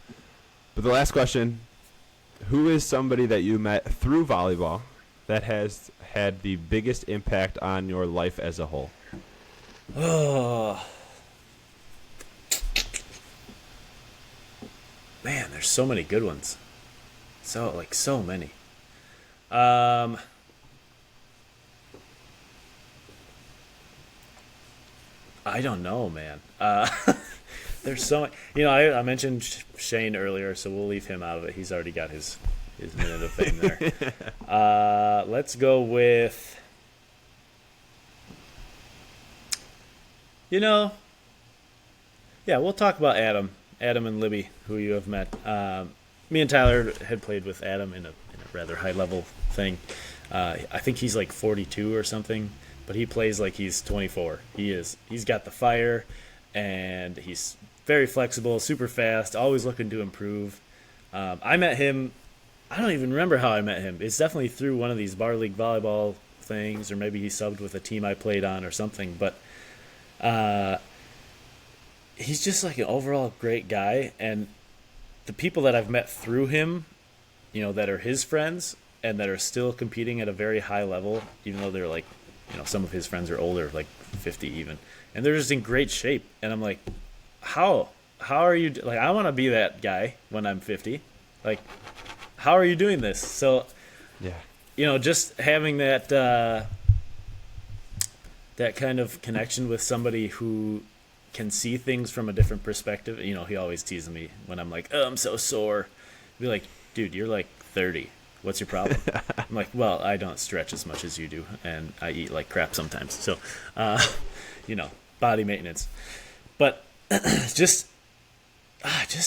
But the last question, who is somebody that you met through volleyball that has had the biggest impact on your life as a whole? Oh. Man, there's so many good ones. So many. I don't know, man. There's so much. I mentioned Shane earlier, so we'll leave him out of it. He's already got his minute of fame there. Let's go with. Yeah, we'll talk about Adam and Libby, who you have met. Me and Tyler had played with Adam in a rather high level thing. I think he's like 42 or something, but he plays like he's 24. He's got the fire, and he's very flexible, super fast, always looking to improve. I met him. I don't even remember how I met him. It's definitely through one of these bar league volleyball things, or maybe he subbed with a team I played on or something. But he's just like an overall great guy, and the people that I've met through him, that are his friends and that are still competing at a very high level, even though they're like, some of his friends are older, like 50 even, and they're just in great shape. And I'm like, how are you? Like, I want to be that guy when I'm 50. Like, how are you doing this? So, Yeah. Just having that that kind of connection with somebody who can see things from a different perspective. He always teases me when I'm like, oh, I'm so sore. He'd be like, dude, you're like 30. What's your problem? I'm like, well, I don't stretch as much as you do, and I eat like crap sometimes. So, body maintenance. But just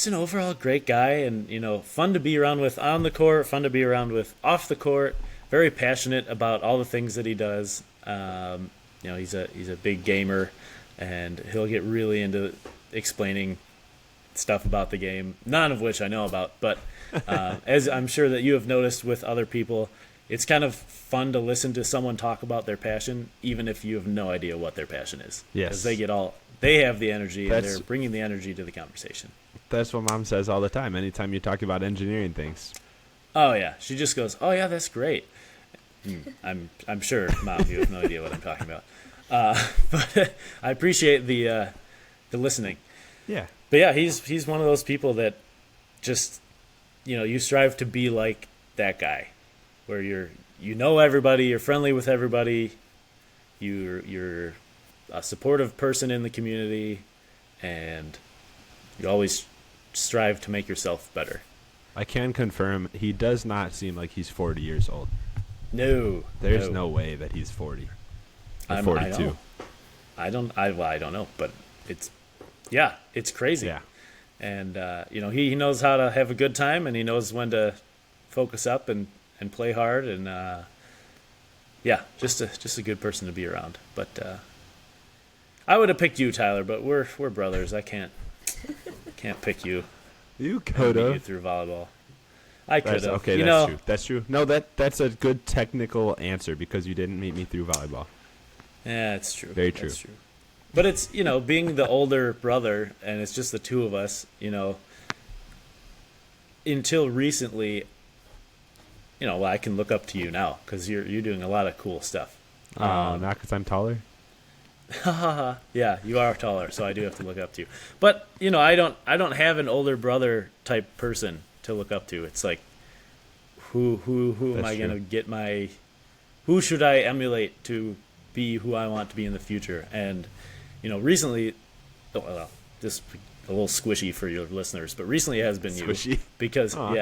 an overall great guy, and fun to be around with on the court, fun to be around with off the court. Very passionate about all the things that he does. He's a big gamer, and he'll get really into explaining stuff about the game, none of which I know about. But as I'm sure that you have noticed with other people, it's kind of fun to listen to someone talk about their passion, even if you have no idea what their passion is. Yes. Because they have the energy, and That's- they're bringing the energy to the conversation. That's what Mom says all the time. Anytime you talk about engineering things. Oh yeah, she just goes, "Oh yeah, that's great." I'm sure, Mom, you have no idea what I'm talking about. But I appreciate the listening. Yeah. But yeah, he's one of those people that just, you strive to be like that guy, where you're everybody, you're friendly with everybody, you're a supportive person in the community, and you always strive to make yourself better. I can confirm he does not seem like he's 40 years old. No, There's no way that he's 40. Or I 42. don't know, but it's crazy. Yeah. And he knows how to have a good time, and he knows when to focus up and play hard, and just a good person to be around. But I would have picked you, Tyler, but we're brothers. I can't pick you. You and could beat you have. through volleyball. I could have. Okay, true. That's true. No, that's a good technical answer because you didn't meet me through volleyball. Yeah, it's true. Very true. That's true. But it's, being the older brother, and it's just the two of us, until recently, well, I can look up to you now because you're doing a lot of cool stuff. Not because I'm taller. Yeah, you are taller, so I do have to look up to you. But I don't have an older brother type person to look up to. It's like, who am That's I true. gonna get my? Who should I emulate to be who I want to be in the future? And recently, this is a little squishy for your listeners, but recently it has been Squishy? you because Aw.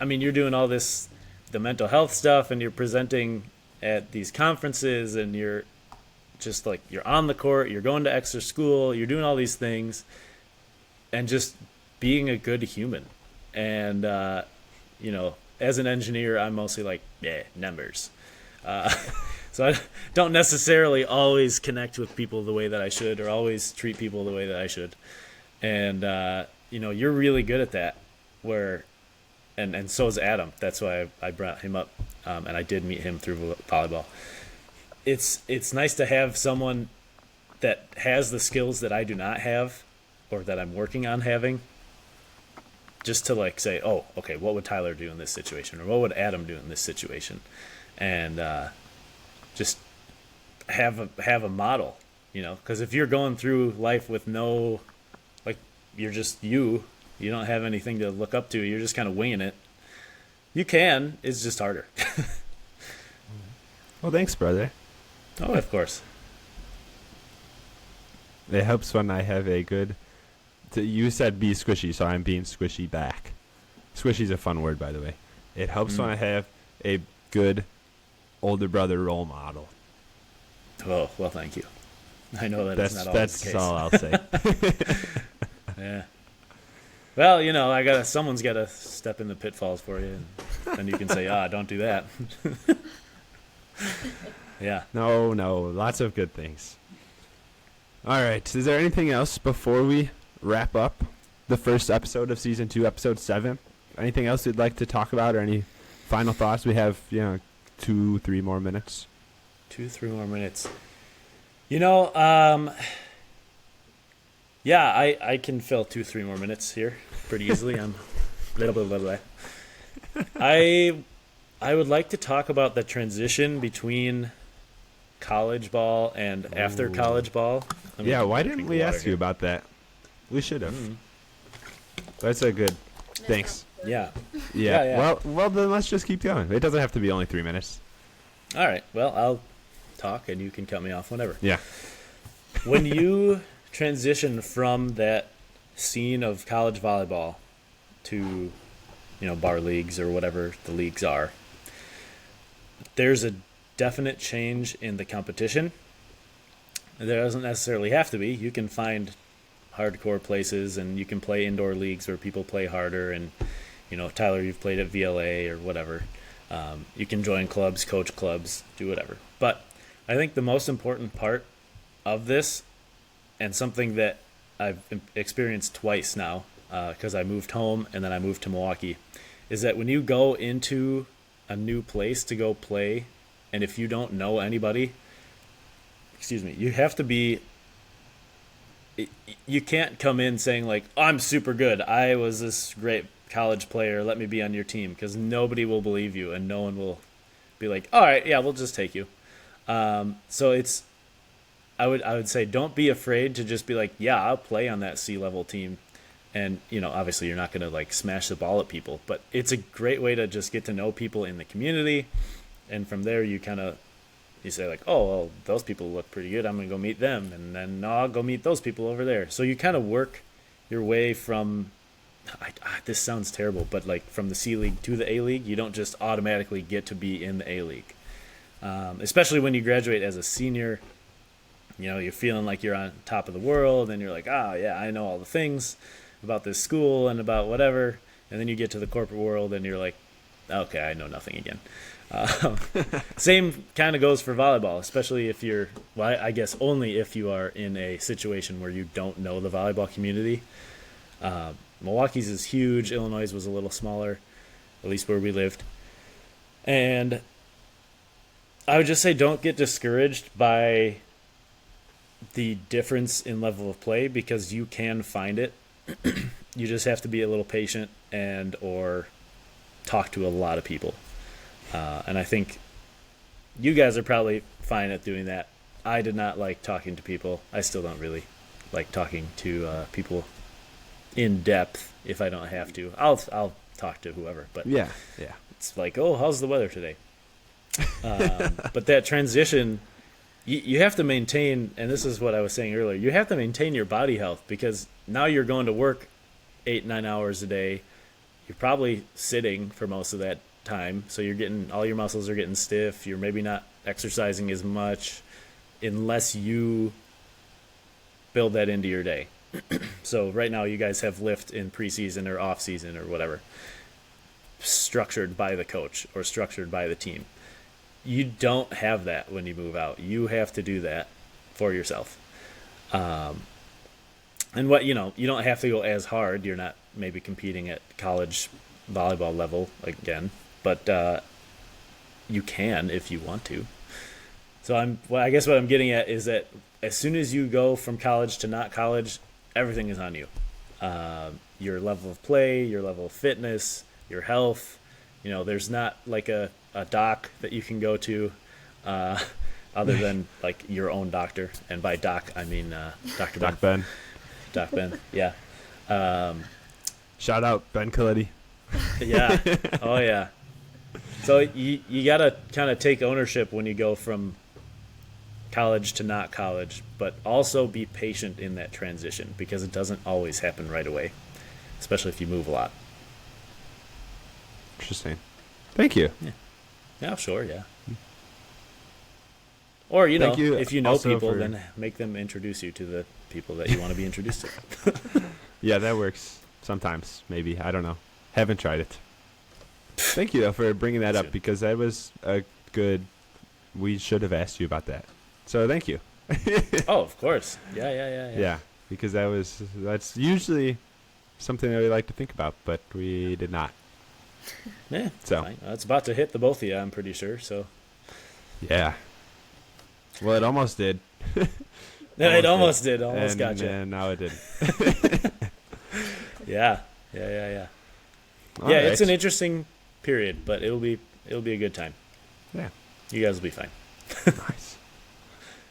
you're doing all this, the mental health stuff, and you're presenting at these conferences, and you're just like, you're on the court, you're going to extra school, you're doing all these things, and just being a good human. And as an engineer, I'm mostly like, numbers. So I don't necessarily always connect with people the way that I should, or always treat people the way that I should. And you're really good at that. And so is Adam. That's why I brought him up, and I did meet him through volleyball. It's nice to have someone that has the skills that I do not have, or that I'm working on having. Just to say, oh, okay, what would Tyler do in this situation, or what would Adam do in this situation, and just have a model, because if you're going through life with no, you're just you don't have anything to look up to, you're just kind of winging it. It's just harder. Well, thanks, brother. Oh, of course. It helps when I have a good. You said be squishy, so I'm being squishy back. Squishy's a fun word, by the way. It helps when I have a good older brother role model. Oh, well, thank you. I know that it's not always the case. That's all I'll say. Yeah. Well, someone's got to step in the pitfalls for you, and then you can say, don't do that. Yeah. No, lots of good things. All right, is there anything else before we wrap up the first episode of season 2, episode 7? Anything else you'd like to talk about, or any final thoughts? We have 2-3 more minutes. 2-3 more minutes. I can fill 2-3 more minutes here pretty easily. I'm blah. I would like to talk about the transition between college ball and after college ball. Why didn't we ask you about that? We should have. That's a good. Thanks. Yeah. Yeah. Well, then let's just keep going. It doesn't have to be only 3 minutes. All right. Well, I'll talk, and you can cut me off whenever. Yeah. When you transition from that scene of college volleyball to, bar leagues or whatever the leagues are, there's a definite change in the competition. There doesn't necessarily have to be. You can find hardcore places, and you can play indoor leagues where people play harder, and Tyler, you've played at VLA or whatever. You can join clubs, coach clubs, do whatever. But I think the most important part of this, and something that I've experienced twice now, because I moved home and then I moved to Milwaukee, is that when you go into a new place to go play, and if you don't know anybody, you have to be, you can't come in saying I'm super good, I was this great college player, let me be on your team, because nobody will believe you, and no one will be like, all right, yeah, we'll just take you. So I would say, don't be afraid to just be like, yeah, I'll play on that C-level team. And, obviously you're not going to smash the ball at people, but it's a great way to just get to know people in the community. And from there you say oh, well, those people look pretty good, I'm going to go meet them. And then I'll go meet those people over there. So you kind of work your way from, this sounds terrible, but from the C League to the A League. You don't just automatically get to be in the A League. Especially when you graduate as a senior. you're feeling like you're on top of the world, and you're like, yeah, I know all the things about this school and about whatever. And then you get to the corporate world, and you're like, okay, I know nothing again. Same kind of goes for volleyball, especially if you're, well, I guess only if you are in a situation where you don't know the volleyball community. Milwaukee's is huge. Illinois was a little smaller, at least where we lived. And I would just say don't get discouraged by the difference in level of play, because you can find it. You just have to be a little patient and or talk to a lot of people. And I think you guys are probably fine at doing that. I did not like talking to people. I still don't really like talking to people in depth if I don't have to. I'll talk to whoever, but Yeah. it's like, oh, how's the weather today? But that transition, you have to maintain, and this is what I was saying earlier, you have to maintain your body health, because now you're going to work 8-9 hours a day. You're probably sitting for most of that time, so you're getting, all your muscles are getting stiff. You're maybe not exercising as much unless you build that into your day. So right now you guys have lift in preseason or off season or whatever, structured by the coach or structured by the team. You don't have that when you move out. You have to do that for yourself. And what, you don't have to go as hard. You're not maybe competing at college volleyball level again, but you can if you want to. So I guess what I'm getting at is that as soon as you go from college to not college, everything is on you. Your level of play, your level of fitness, your health. There's not like a doc that you can go to other than like your own doctor. And by doc, I mean Dr. Doc Ben. Doc Ben, yeah. Shout out Ben Coletti. Yeah. Oh, yeah. So you got to kind of take ownership when you go from college to not college, but also be patient in that transition, because it doesn't always happen right away, especially if you move a lot. Interesting. Thank you. Yeah, sure, yeah. Or, Thank you if you know also people, for- then make them introduce you to the people that you want to be introduced to. Yeah, that works sometimes, maybe. I don't know. Haven't tried it. Thank you, though, for bringing that up, Soon. because that was a good... We should have asked you about that. So thank you. Oh, of course. Yeah. Yeah, because that's usually something that we like to think about, but we did not. Yeah, So. fine. It's about to hit the both of you, I'm pretty sure, so. Yeah. Well, it almost did. It almost did. Almost and, got you. And now it didn't. Yeah. All Yeah, right. it's an interesting period, but it'll be a good time. Yeah. You guys will be fine. Nice.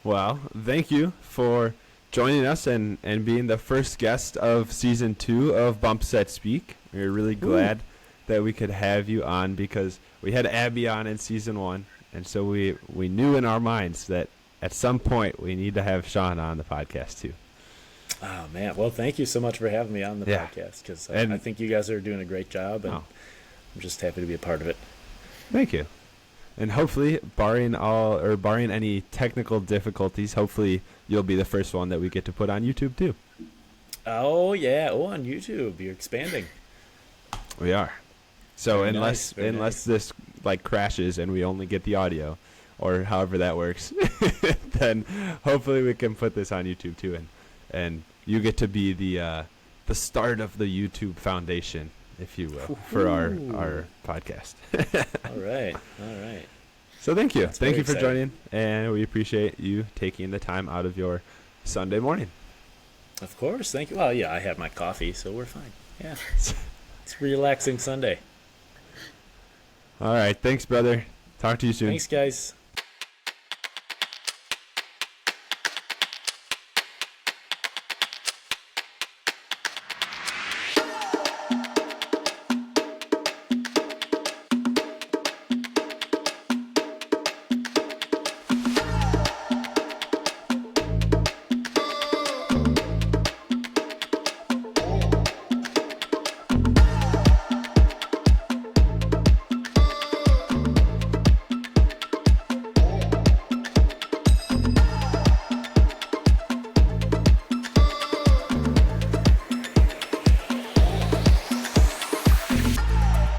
Well, thank you for joining us and being the first guest of season 2 of Bump.Set.Speak. We're really glad that we could have you on, because we had Abby on in season 1, and so we knew in our minds that at some point we need to have Sean on the podcast too. Oh, man. Well, thank you so much for having me on the podcast, because I think you guys are doing a great job, and I'm just happy to be a part of it. Thank you. And hopefully, barring any technical difficulties, hopefully you'll be the first one that we get to put on YouTube too. Oh, yeah. Oh, on YouTube. You're expanding. We are. So Very unless nice. this like crashes and we only get the audio, or however that works, then hopefully we can put this on YouTube too, and you get to be the start of the YouTube foundation, if you will, for our podcast. All right. So thank you. That's Thank very you for exciting. joining, and we appreciate you taking the time out of your Sunday morning. Of course. Thank you. Well, yeah, I had my coffee, so we're fine. Yeah. It's a relaxing Sunday. All right. Thanks, brother. Talk to you soon. Thanks, guys.